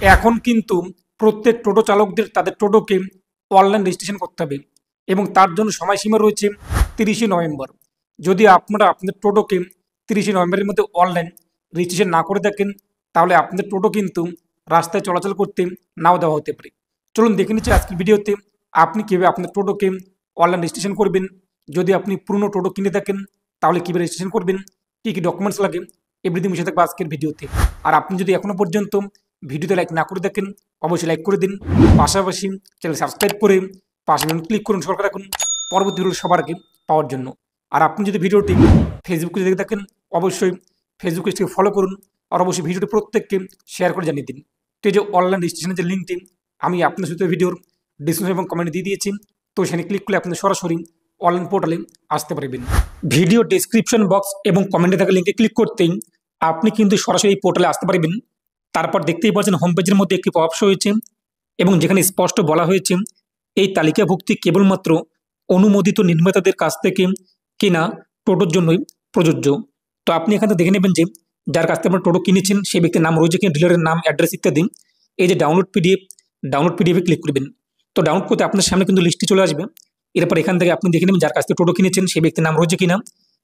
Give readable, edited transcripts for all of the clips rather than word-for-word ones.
এখন কিন্তু প্রত্যেক টোটো চালকদের তাদের টোটোকে অনলাইন রেজিস্ট্রেশন করতে হবে এবং তার জন্য সময়সীমা রয়েছে 30শে নভেম্বর। যদি আপনারা আপনাদের টোটোকে 30শে নভেম্বরের মধ্যে অনলাইন রেজিস্ট্রেশন না করে থাকেন, তাহলে আপনাদের টোটো কিন্তু রাস্তায় চলাচল করতে নাও দেওয়া হতে পারে। চলুন দেখে নিচ্ছি আজকের ভিডিওতে আপনি কীভাবে আপনার টোটোকে অনলাইন রেজিস্ট্রেশন করবেন। যদি আপনি পুরনো টোটো কিনে থাকেন তাহলে কীভাবে রেজিস্ট্রেশন করবেন, কী কী ডকুমেন্টস লাগে, এভরিথিং মিশে থাকবে আজকের ভিডিওতে। আর আপনি যদি এখনও পর্যন্ত ভিডিওতে লাইক না করে দেখেন অবশ্যই লাইক করে দিন, পাশাপাশি চ্যানেল সাবস্ক্রাইব করে পাশে ক্লিক করুন সরকার রাখুন পরবর্তী ভিডিও সবার আগে পাওয়ার জন্য। আর আপনি যদি ভিডিওটি ফেসবুকে দেখে থাকেন অবশ্যই ফেসবুক পেজটিকে ফলো করুন আর অবশ্যই ভিডিওটি প্রত্যেককে শেয়ার করে জানিয়ে দিন। তো এই যে অনলাইন রেজিস্ট্রেশনের যে লিঙ্কটি আমি আপনার সাথে ভিডিওর ডিসক্রিপশন এবং কমেন্টে দিয়ে দিয়েছি, তো সেখানে ক্লিক করলে আপনি সরাসরি অনলাইন পোর্টালে আসতে পারবেন। ভিডিও ডিসক্রিপশন বক্স এবং কমেন্টে থাকা লিঙ্কে ক্লিক করতেই আপনি কিন্তু সরাসরি এই পোর্টালে আসতে পারবেন। তারপর দেখতেই পাচ্ছেন হোম পেজের মধ্যে একটি পপ আপ হয়েছে এবং যেখানে স্পষ্ট বলা হয়েছে এই তালিকাভুক্তি কেবলমাত্র অনুমোদিত নির্মাতাদের কাছ থেকে কেনা টোটোর জন্যই প্রযোজ্য। তো আপনি এখানে দেখে নেবেন যে যার কাছ থেকে আপনার টোটো কিনেছেন সেই ব্যক্তির নাম রয়েছে কিনা, ডিলারের নাম, অ্যাড্রেস ইত্যাদি। এই যে ডাউনলোড পিডিএফে ক্লিক করবেন। তো ডাউনলোড করতে আপনার সামনে কিন্তু লিস্টটি চলে আসবে। এরপর এখান থেকে আপনি দেখে নেবেন যার কাছ থেকে টোটো কিনেছেন সেই ব্যক্তির নাম রয়েছে কিনা।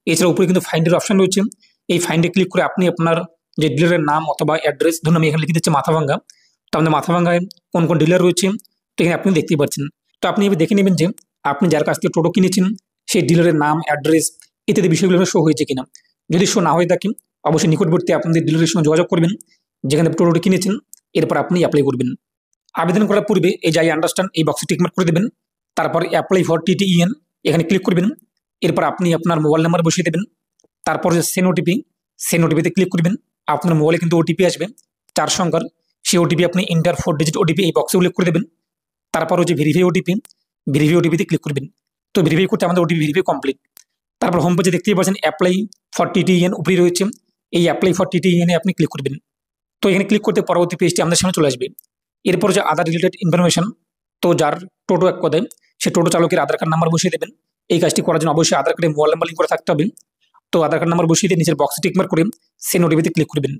এছাড়া উপরে কিন্তু ফাইন্ডের অপশন রয়েছে, এই ফাইন্ডে ক্লিক করে আপনি আপনার যে ডিলারের নাম অথবা অ্যাড্রেস, ধরুন আমি এখানে লিখে দিচ্ছি মাথাভাঙ্গা, তো আমাদের মাথাভাঙ্গায় কোন কোন ডিলার রয়েছে তো এখানে আপনি দেখতেই পাচ্ছেন। তো আপনি এবার দেখে নেবেন যে আপনি যার কাছ থেকে টোটো কিনেছেন সেই ডিলারের নাম, অ্যাড্রেস ইত্যাদি বিষয়গুলো শো হয়েছে কিনা। যদি শো না হয়ে থাকে অবশ্যই নিকটবর্তী আপনাদের ডিলারের সঙ্গে যোগাযোগ করবেন যেখানে টোটোটি কিনেছেন, এরপর আপনি অ্যাপ্লাই করবেন। আবেদন করার পূর্বে এই যে আই আন্ডারস্ট্যান্ড এই বক্সে টিক মার্ক করে দেবেন। তারপর অ্যাপ্লাই ফর টিটিইএন এখানে ক্লিক করবেন। এরপর আপনি আপনার মোবাইল নাম্বার বসিয়ে দেবেন। তারপর যে সেন ওটিপিতে ক্লিক করবেন। আপনার মোবাইলে কিন্তু ওটিপি আসবে 4 সংখ্যার, সেই ওটিপি আপনি ইন্টার 4 ডিজিট ওটিপি এই বক্সে উল্লেখ করে দেবেন। তারপর হচ্ছে ভেরিফাই ওটিপিতে ক্লিক করবেন। তো ভেরিফাই করতে আমাদের ওটিপি ভেরিফাই কমপ্লিট। তারপর হোম পেজে দেখতেই পাচ্ছেন অ্যাপ্লাই ফর টিটিইএন উপরে রয়েছে, এই অ্যাপ্লাই ফর টিটিইএন আপনি ক্লিক করবেন। তো এখানে ক্লিক করতে পরবর্তী পেজটি আমাদের সামনে চলে আসবে। এরপর যে আধার রিলেটেড ইনফরমেশন, তো যার টোটো এক কথায় সে টোটো চালকের আধার কার্ড নাম্বার বসিয়ে দেবেন। এই কাজটি করার জন্য অবশ্যই আধার কার্ডে মোবাইল নাম্বার লিঙ্ক করে থাকতে হবে। তো আধার কার্ড নাম্বার বসিয়ে দিয়ে নিচের বক্সে টিক মার্ক করে সেন ওটিপিতে ক্লিক করবেন।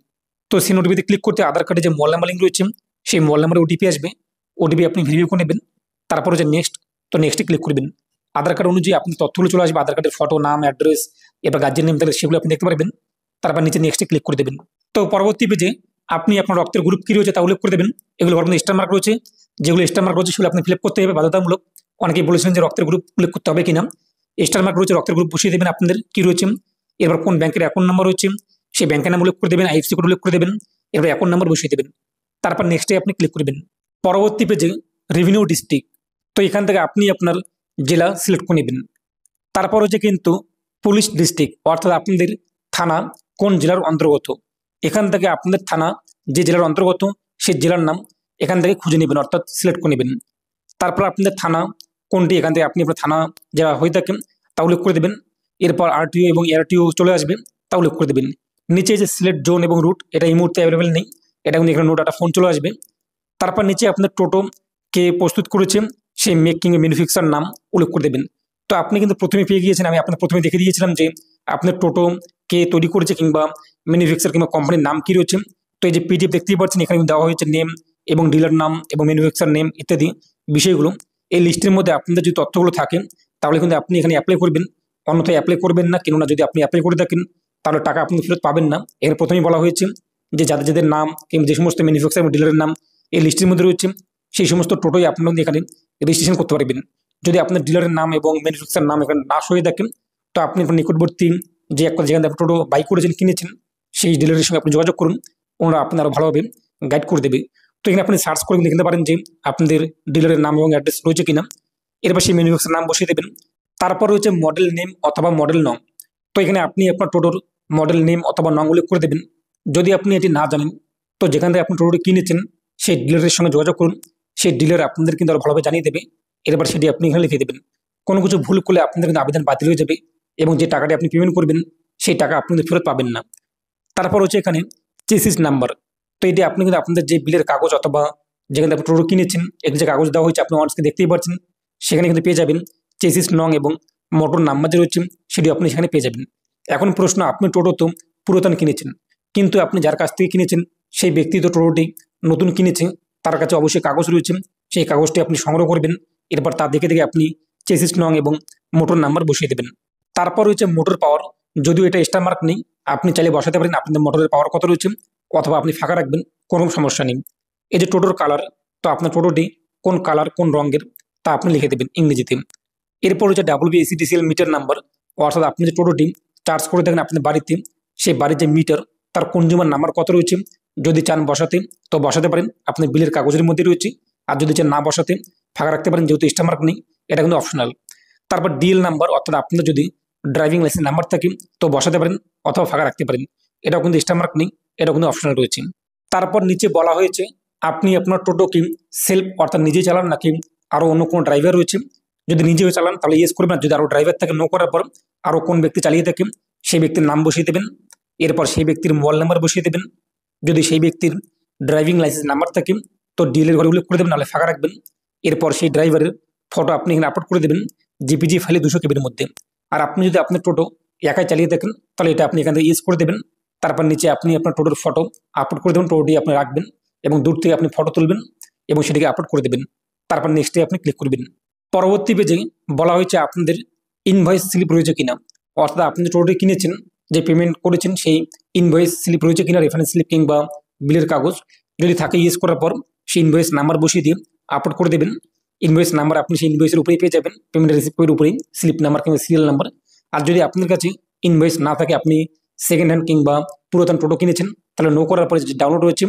তো সেন ওটিপিতে ক্লিক করতে আধার কার্ডে যে মোবাইল নাম্বার লিঙ্ক রয়েছে সেই মোবাইল নাম্বারে ওটিপি আসবে, ওটিপি আপনি ভেরিফাই করে নেবেন। তারপর যে নেক্সট, তো নেক্সটে ক্লিক করবেন। আধার কার্ড অনুযায়ী আপনি তথ্যগুলো চলে আসবে, আধার কার্ডের ফটো, নাম, অ্যাড্রেস, এবার গার্জেন নেম থাকলে সেগুলো আপনি দেখতে পারবেন। তারপর নিচে নেক্সটে ক্লিক করে দেবেন। তো পরবর্তী পেজে আপনি আপনার রক্তের গ্রুপ কী রয়েছে তা উল্লেখ করে দেবেন। এগুলো আপনার স্টার মার্ক রয়েছে, যেগুলো স্টার মার্ক রয়েছে সেগুলো আপনি ফিল আপ করতে হবে বাধ্যতামূলক। অনেকেই বলেছিলেন যে রক্তের গ্রুপ উল্লেখ করতে হবে কিনা, স্টার মার্ক রয়েছে, রক্তের গ্রুপ বসিয়ে দেবেন আপনাদের কী রয়েছে। এবার কোন ব্যাংকের অ্যাকাউন্ট নাম্বার রয়েছে সেই ব্যাংকের নাম উল্লেখ করে দেবেন, আইএফসি কোড উল্লেখ করে দেবেন, এবার অ্যাকাউন্ট নাম্বার বসিয়ে দেবেন। তারপর নেক্সটে আপনি ক্লিক করবেন। পরবর্তী পেজে রেভিনিউ ডিস্ট্রিক্ট, তো এখান থেকে আপনি আপনার জেলা সিলেক্ট করে নেবেন। তারপর হচ্ছে কিন্তু পুলিশ ডিস্ট্রিক্ট, অর্থাৎ আপনাদের থানা কোন জেলার অন্তর্গত, এখান থেকে আপনাদের থানা যে জেলার অন্তর্গত সেই জেলার নাম এখান থেকে খুঁজে নেবেন, অর্থাৎ সিলেক্ট করে নেবেন। তারপর আপনাদের থানা কোনটি, এখান থেকে আপনি আপনার থানা যা হয়ে থাকেন তা উল্লেখ করে দেবেন। এরপর আরটিও এবং এআরটিও চলে আসবে, তা উল্লেখ করে দেবেন। নিচে যে সিলেক্ট জোন এবং রুট, এটা এই মুহূর্তে অ্যাভেলেবেল নেই, এটা কিন্তু এখানে নোট একটা ফোন চলে আসবে। তারপর নিচে আপনার টোটো কে প্রস্তুত করেছে সেই মেক কিংবা ম্যানুফ্যাকচার নাম উল্লেখ করে দেবেন। তো আপনি কিন্তু প্রথমে পেয়ে গিয়েছেন, আমি আপনার প্রথমে দেখে দিয়েছিলাম যে আপনার টোটো কে তৈরি করেছে কিংবা ম্যানুফ্যাকচার কিংবা কোম্পানির নাম কী রয়েছে। তো এই যে পিডিএফ দেখতেই পাচ্ছেন এখানে দেওয়া হয়েছে নেম এবং ডিলার নাম এবং ম্যানুফ্যাকচার নেম ইত্যাদি বিষয়গুলো। এই লিস্টের মধ্যে আপনাদের যদি তথ্যগুলো থাকে তাহলে কিন্তু আপনি এখানে অ্যাপ্লাই করবেন, অন্যথায় অ্যাপ্লাই করবেন না। কেননা যদি আপনি অ্যাপ্লাই করে থাকেন তাহলে টাকা আপনি ফেরত পাবেন না। এর প্রথমেই বলা হয়েছে যে যাদের যাদের নাম কিংবা যে সমস্ত ম্যানুফ্যাকচার এবং ডিলারের নাম এই লিস্টের মধ্যে রয়েছে সেই সমস্ত টোটোই আপনারা এখানে রেজিস্ট্রেশন করতে পারবেন। যদি আপনার ডিলারের নাম এবং ম্যানুফ্যাকচার নাম এখানে না হয়ে থাকেন তো আপনি নিকটবর্তী যে একটা যেখানে আপনি টোটো বাই করেছেন কিনেছেন সেই ডিলারের সঙ্গে আপনি যোগাযোগ করুন, ওনারা আপনার আরও ভালোভাবে গাইড করে দেবে। তো এখানে আপনি সার্চ করে দেখতে পারেন যে আপনাদের ডিলারের নাম এবং অ্যাড্রেস রয়েছে কিনা। এরপর সেই ম্যানুফ্যাকচার নাম বসিয়ে দেবেন। তারপর রয়েছে মডেল নেম অথবা মডেল নং, তো এখানে আপনি আপনার টোটোর মডেল নেম অথবা নং উল্লেখ করে দেবেন। যদি আপনি এটি না জানেন তো যেখান থেকে আপনি টোটোটি কিনেছেন সেই ডিলারের সঙ্গে যোগাযোগ করুন, সেই ডিলার আপনাদের কিন্তু আরও ভালোভাবে জানিয়ে দেবে। এরপর সেটি আপনি এখানে লিখে দেবেন। কোনো কিছু ভুল করলে আপনাদের কিন্তু আবেদন বাতিল হয়ে যাবে এবং যে টাকাটি আপনি পেমেন্ট করবেন সেই টাকা আপনি ফেরত পাবেন না। তারপর হচ্ছে এখানে চেসিস নাম্বার, তো এটি আপনি কিন্তু আপনাদের যে বিলের কাগজ অথবা যেখানে আপনি টোটো কিনেছেন এখানে যে কাগজ দেওয়া হয়েছে আপনি অনস্ক্রিন দেখতেই পাচ্ছেন, সেখানে কিন্তু পেয়ে যাবেন চেসিস নং এবং মোটর নাম্বার যে রয়েছে সেটি আপনি সেখানে পেয়ে যাবেন। এখন প্রশ্ন, আপনি টোটো তো পুরাতন কিনেছেন কিন্তু আপনি যার কাছ থেকে কিনেছেন সেই ব্যক্তি তো টোটোটি নতুন কিনেছে, তার কাছে অবশ্যই কাগজ রয়েছে, সেই কাগজটি আপনি সংগ্রহ করবেন। এরপর তা দেখে দেখে আপনি চেসিস নং এবং মোটর নাম্বার বসিয়ে দেবেন। তারপর রয়েছে মোটর পাওয়ার। যদিও এটা স্টার মার্ক নেই, আপনি চাইলে বসাতে পারেন আপনাদের মোটরের পাওয়ার কত রয়েছে, অথবা আপনি ফাঁকা রাখবেন, কোনো সমস্যা নেই। এই যে টোটোর কালার, তো আপনার টোটোটি কোন কালার কোন রঙের তা আপনি লিখে দেবেন ইংরেজিতে। এরপর হচ্ছে WBACTCL মিটার নাম্বার, অর্থাৎ আপনি যে টোটোটি চার্জ করে থাকেন আপনাদের বাড়িতে, সেই বাড়ির যে মিটার তার কনজিউমার নাম্বার কত রয়েছে, যদি চান বসাতে তো বসাতে পারেন, আপনার বিলের কাগজের মধ্যে রয়েছে। আর যদি চান না বসাতে ফাঁকা রাখতে পারেন, যেহেতু স্টার মার্ক নেই, এটা কিন্তু অপশনাল। তারপর ডিএল নাম্বার, অর্থাৎ আপনার যদি ড্রাইভিং লাইসেন্স নাম্বার থাকে তো বসাতে পারেন অথবা ফাঁকা রাখতে পারেন, এটাও কিন্তু স্টার মার্ক নেই, এটাও কিন্তু অপশনাল রয়েছে। তারপর নিচে বলা হয়েছে আপনি আপনার টোটো কি সেলফ অর্থাৎ নিজেই চালান নাকি আরও অন্য কোনো ড্রাইভার রয়েছে। যদি নিজেও চালান তাহলে ইয়েস করবেন, যদি আরও ড্রাইভার থাকে নো করার পর আরও কোন ব্যক্তি চালিয়ে থাকে সেই ব্যক্তির নাম বসিয়ে দেবেন। এরপর সেই ব্যক্তির মোবাইল নাম্বার বসিয়ে দেবেন। যদি সেই ব্যক্তির ড্রাইভিং লাইসেন্স নাম্বার থাকে তো ডিএলের ঘরে উল্লেখ করে দেবেন, নাহলে ফাঁকা রাখবেন। এরপর সেই ড্রাইভারের ফটো আপনি এখানে আপলোড করে দেবেন জিপিজি ফাইলে 200 কেবির মধ্যে। আর আপনি যদি আপনার টোটো একাই চালিয়ে থাকেন তাহলে এটা আপনি এখান থেকে ইউজ করে দেবেন। তারপর নিচে আপনি আপনার টোটোর ফটো আপলোড করে দেবেন, টোটোটি আপনি রাখবেন এবং দূর থেকে আপনি ফটো তুলবেন এবং সেটিকে আপলোড করে দেবেন। তারপর নেক্সটে আপনি ক্লিক করবেন। পরবর্তী পেজে বলা হয়েছে আপনাদের ইনভয়েস স্লিপ রয়েছে কিনা, অর্থাৎ আপনি যে টোটোটি কিনেছেন, যে পেমেন্ট করেছেন সেই ইনভয়েস স্লিপ রয়েছে কিনা, রেফারেন্স স্লিপ কিংবা বিলের কাগজ। যদি থাকে ইউজ করার পর সেই ইনভয়েস নাম্বার বসিয়ে দিয়ে আপলোড করে দেবেন। ইনভয়েস নাম্বার আপনি সেই ইনভয়েসের উপরেই পেয়ে যাবেন, পেমেন্ট রিসিভ করার উপরেই স্লিপ নাম্বার কিংবা সিরিয়াল নাম্বার। আর যদি আপনার কাছে ইনভয়েস না থাকে, আপনি সেকেন্ড হ্যান্ড কিংবা পুরাতন টোটো কিনেছেন, তাহলে নো করার পরে যে ডাউনলোড রয়েছে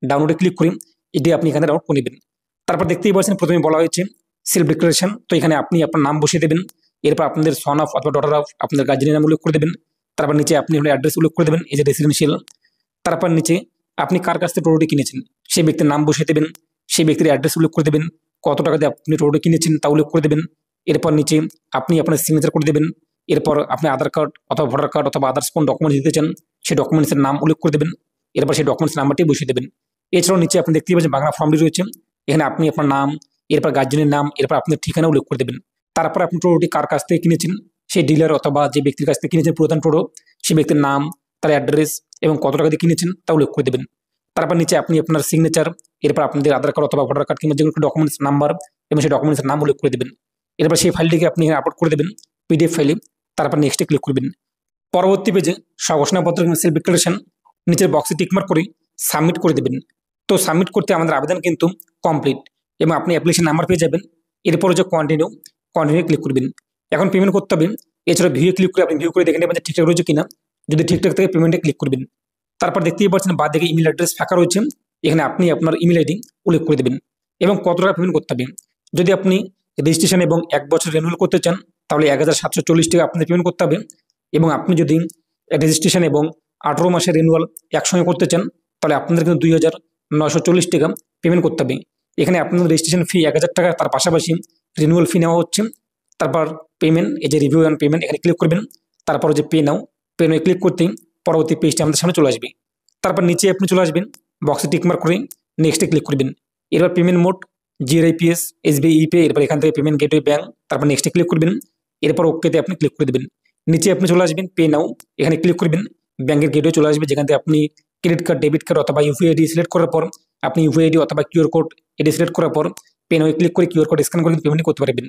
ডাউনলোডে ক্লিক করি, এটি আপনি এখানে ডাউনলোড করে নেবেন। তারপর দেখতেই পাচ্ছেন প্রথমে বলা হয়েছে সেলফ ডিক্লারেশন, তো এখানে আপনি আপনার নাম বসিয়ে দেবেন। এরপর আপনাদের সন অফ অথবা ডটার অফ আপনার গার্জিয়ানের নাম উল্লেখ করে দেবেন। তারপর নিচে আপনি আপনার অ্যাড্রেস উল্লেখ করে দেবেন, এই যে রেসিডেন্সিয়াল। তারপর নিচে আপনি কার কাছ থেকে টোটোটি কিনেছেন সেই ব্যক্তির নাম বসিয়ে দেবেন, সেই ব্যক্তির অ্যাড্রেস উল্লেখ করে দেবেন, কত টাকা দিয়ে আপনি টোটোটি কিনেছেন তা উল্লেখ করে দেবেন। এরপর নিচে আপনি আপনার সিগনেচার করে দেবেন। এরপর আপনি আধার কার্ড অথবা ভোটার কার্ড অথবা আদার্স কোন ডকুমেন্টস দিতে চান সেই ডকুমেন্টসের নাম উল্লেখ করে দেবেন। এরপর সেই ডকুমেন্টস নাম্বারটি বসিয়ে দেবেন। এছাড়াও নিচে আপনি দেখতেই পাচ্ছেন বাংলা ফর্মটি রয়েছে, এখানে আপনি আপনার নাম, এরপর গার্জিয়ানের নাম, এরপর আপনার ঠিকানা উল্লেখ করে দেবেন। তারপর আপনি টোটোটি কার কাছ থেকে কিনেছেন সেই ডিলার অথবা যে ব্যক্তির কাছ থেকে কিনেছেন পুরাতন টোটো, সেই ব্যক্তির নাম, তার অ্যাড্রেস এবং কত টাকা দিয়ে কিনেছেন তা উল্লেখ করে দেবেন। তারপর নিচে আপনি আপনার সিগনেচার, এরপর আপনাদের আধার কার্ড অথবা ভোটার কার্ড কিংবা যে কোনো ডকুমেন্টস নাম্বার এবং সেই ডকুমেন্টসের নাম উল্লেখ করে দেবেন। এরপর সেই ফাইলটিকে আপনি আপলোড করে দেবেন পিডিএফ ফাইলে। তারপর নেক্সটে ক্লিক করবেন। পরবর্তী পেজে স্বঘোষণাপত্র সেলফ ডিক্লারেশন নিচের বক্সে টিকমার্ক করে সাবমিট করে দেবেন। তো সাবমিট করতে আমাদের আবেদন কিন্তু কমপ্লিট এবং আপনি অ্যাপ্লিকেশন নাম্বার পেয়ে যাবেন। এরপর হচ্ছে কন্টিনিউ ক্লিক করবেন। এখন পেমেন্ট করতে হবে। এছাড়া ভিউ ক্লিক করে আপনি ভিউ করে দেখে নেবেন যে ঠিকঠাক রয়েছে কিনা। যদি ঠিকঠাক থাকে পেমেন্টে ক্লিক করবেন। তারপর দেখতেই পাচ্ছেন বাদ দিকে ইমেল অ্যাড্রেস ফাঁকা রয়েছে, এখানে আপনি আপনার ইমেল আইডি উল্লেখ করে দেবেন এবং কত টাকা পেমেন্ট করতে হবে। যদি আপনি রেজিস্ট্রেশন এবং 1 বছর রিনিউয়াল করতে চান তাহলে 1740 টাকা আপনাদের পেমেন্ট করতে হবে, এবং আপনি যদি রেজিস্ট্রেশন এবং 18 মাসের রিনিউয়াল একসঙ্গে করতে চান তাহলে আপনাদের কিন্তু 2940 টাকা পেমেন্ট করতে হবে। এখানে আপনাদের রেজিস্ট্রেশন ফি 1000 টাকা, তার পাশাপাশি রিনিউয়াল ফি নেওয়া হচ্ছে। তারপর পেমেন্ট, এই যে রিভিউ অ্যান্ড পেমেন্ট এখানে ক্লিক করবেন। তারপর যে পে নাও ক্লিক করতেই পরবর্তী পেজটি আমাদের সামনে চলে আসবে। তারপর নিচে আপনি চলে আসবেন, বক্সে টিকমার্ক করে নেক্সটে ক্লিক করবেন। এরপর পেমেন্ট মোড GRIPS, SBI ইপে, এরপর এখান থেকে পেমেন্ট গেটওয়ে ব্যাঙ্ক, তারপর নেক্সটে ক্লিক করবেন। এরপর ওকেতে আপনি ক্লিক করে দেবেন। নিচে আপনি চলে আসবেন পে নাও, এখানে ক্লিক করবেন। ব্যাঙ্কের গেটওয়ে চলে আসবে, যেখান থেকে আপনি ক্রেডিট কার্ড, ডেবিট কার্ড অথবা ইউপিআই আইডি সিলেক্ট করার পর আপনি ইউপিআই আইডি অথবা কিউআর কোড এটি সিলেক্ট করার পর পে নাও ক্লিক করে কিউআর কোড স্ক্যান করে পেমেন্ট করতে পারবেন।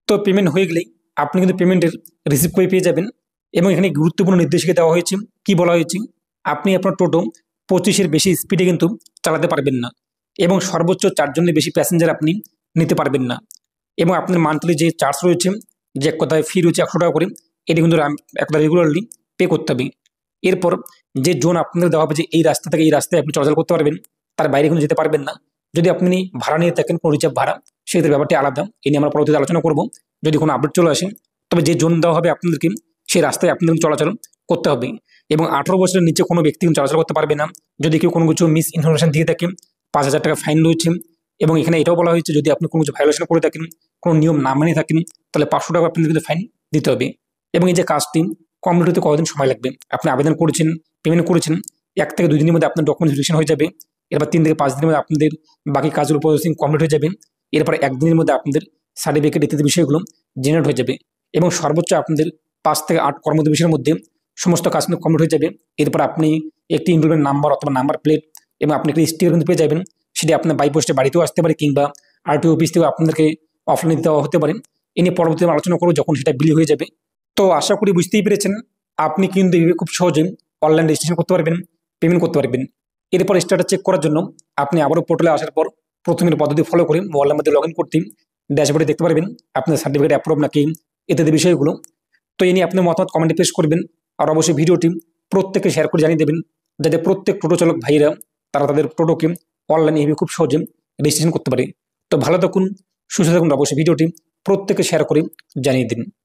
তো পেমেন্ট হয়ে গেলেই আপনি কিন্তু পেমেন্টের রিসিভ করে পেয়ে যাবেন। এবং এখানে গুরুত্বপূর্ণ নির্দেশিকা দেওয়া হয়েছে। কি বলা হয়েছে, আপনি আপনার টোটো 25-এর বেশি স্পিডে কিন্তু চালাতে পারবেন না, এবং সর্বোচ্চ 4 জনের বেশি প্যাসেঞ্জার আপনি নিতে পারবেন না, এবং আপনার মান্থলি যে চার্জ রয়েছে, যে এক কথায় ফি রয়েছে 100 টাকা করে, এটি কিন্তু একটা রেগুলারলি পে করতে হবে। এরপর যে জোন আপনাদের দেওয়া হবে যে এই রাস্তা থেকে এই রাস্তায় আপনি চলাচল করতে পারবেন, তার বাইরে কিন্তু যেতে পারবেন না। যদি আপনি ভাড়া নিয়ে থাকেন কোনো রিজার্ভ ভাড়া, সেক্ষেত্রে ব্যাপারটি আলাদা, এ নিয়ে আমরা পরবর্তীতে আলোচনা করব যদি কোনো আপডেট চলে আসে। তবে যে জোন দেওয়া হবে আপনাদেরকে সেই রাস্তায় আপনাদের চলাচল করতে হবে, এবং 18 বছরের নিচে কোনো ব্যক্তি চলাচল করতে পারবে না। যদি কেউ কোনো কিছু মিস ইনফরমেশন দিয়ে থাকে 5000 টাকা ফাইন রয়েছে। এবং এখানে এটাও বলা হয়েছে যদি আপনি কোনো কিছু ভায়োলেশন করে থাকেন, কোনো নিয়ম না মেনে থাকেন, তাহলে 500 টাকা আপনাদের কিন্তু ফাইন দিতে হবে। এবং এই যে কাজটি কমপ্লিট হতে কতদিন সময় লাগবে, আপনি আবেদন করেছেন, পেমেন্ট করেছেন, 1 থেকে 2 দিনের মধ্যে আপনার ডকুমেন্ট ভেরিফিকেশন হয়ে যাবে। এরপর 3 থেকে 5 দিনের মধ্যে আপনাদের বাকি কাজগুলো প্রসেসিং কমপ্লিট হয়ে যাবে। এরপর 1 দিনের মধ্যে আপনাদের সার্টিফিকেট ইত্যাদি বিষয়গুলো জেনারেট হয়ে যাবে, এবং সর্বোচ্চ আপনাদের 5 থেকে 8 কর্মদিবসের মধ্যে সমস্ত কাজ কমপ্লিট হয়ে যাবে। এরপর আপনি একটি ইনরোলমেন্ট নাম্বার অথবা নাম্বার প্লেট এবং আপনি একটা স্টিকার কিন্তু পেয়ে যাবেন। সেটি আপনার বাই পোস্টে বাড়িতেও আসতে পারে, কিংবা আরটিও অফিস থেকেও আপনাদেরকে অফলাইনে দেওয়া হতে পারে। এ নিয়ে পরবর্তীতে আলোচনা করবো যখন সেটা বিলি হয়ে যাবে। তো আশা করি বুঝতেই পেরেছেন, আপনি কিন্তু এইভাবে খুব সহজে অনলাইন রেজিস্ট্রেশন করতে পারবেন, পেমেন্ট করতে পারবেন। এরপর স্ট্যাটাস চেক করার জন্য আপনি আবারও পোর্টালে আসার পর প্রথমের পদ্ধতি ফলো করে মোবাইলের মধ্যে লগ ইন করতে ড্যাশবোর্ডে দেখতে পারবেন আপনার সার্টিফিকেট অ্যাপ্রুভ নাকি ইত্যাদি বিষয়গুলো। তো এই নিয়ে আপনি মতামত কমেন্টে পেশ করবেন। আর অবশ্যই ভিডিওটি প্রত্যেককে শেয়ার করে জানিয়ে দেবেন, যাতে প্রত্যেক টোটো চালক ভাইয়েরা তারা তাদের টোটোকে অনলাইনে এভাবে খুব সহজে রেজিস্ট্রেশন করতে পারে। তো ভালো থাকুন, সুস্থ থাকুন। অবশ্যই ভিডিওটি প্রত্যেককে শেয়ার করে জানিয়ে দিন।